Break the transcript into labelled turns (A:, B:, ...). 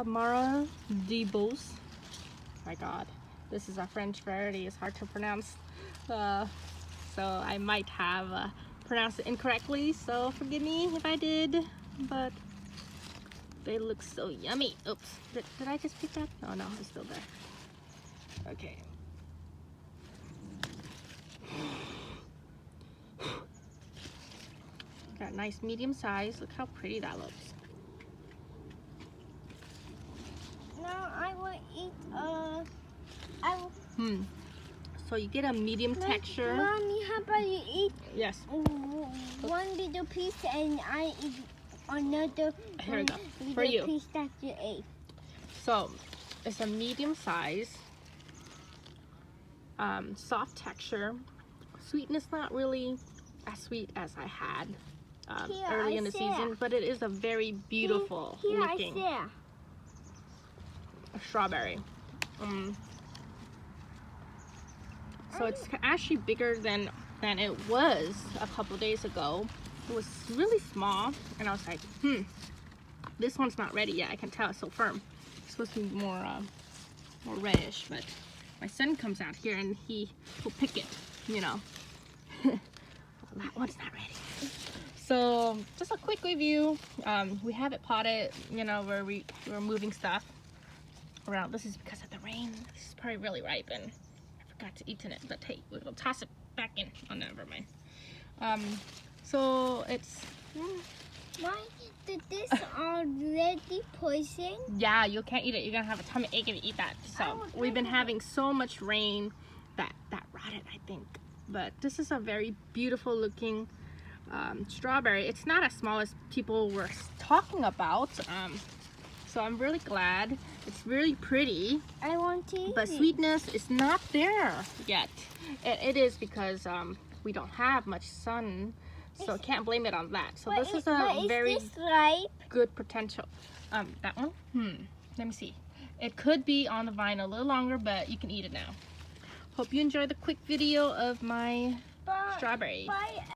A: Mara de Bois. My God, this is a French variety. It's hard to pronounce, so I might have pronounced it incorrectly. So forgive me if I did, but they look so yummy. Oops, did I just pick that? Oh no, it's still there. Okay. Got nice medium size. Look how pretty that looks.
B: Now I will eat
A: So you get a medium texture.
B: Mommy, how about you eat
A: Yes.
B: one little piece and I eat another
A: Here we go.
B: little
A: For you.
B: piece that you ate.
A: So it's a medium size, soft texture. Sweetness not really as sweet as I had early in the season, but it is a very beautiful looking strawberry. So it's actually bigger than it was a couple days ago. It was really small, and I was like, this one's not ready yet. I can tell it's so firm. It's supposed to be more reddish, but my son comes out here and he will pick it, you know. That one's not ready. So just a quick review. We have it potted, you know, where we're moving stuff around. This is because of the rain. This is probably really ripe and I forgot to eat in it, but hey, we'll toss it back in. Oh, never mind. So it's
B: Why did this already poison?
A: yeah, you can't eat it. You're gonna have a tummy ache if you eat that. So we've been having so much rain that rotted, I think. But this is a very beautiful looking strawberry. It's not as small as people were talking about. So I'm really glad. It's really pretty.
B: I want to eat
A: but sweetness is not there yet. It is because we don't have much sun, so can't blame it on that. So this is a very good potential. That one? Let me see. It could be on the vine a little longer, but you can eat it now. Hope you enjoyed the quick video of my strawberry.
B: Bye.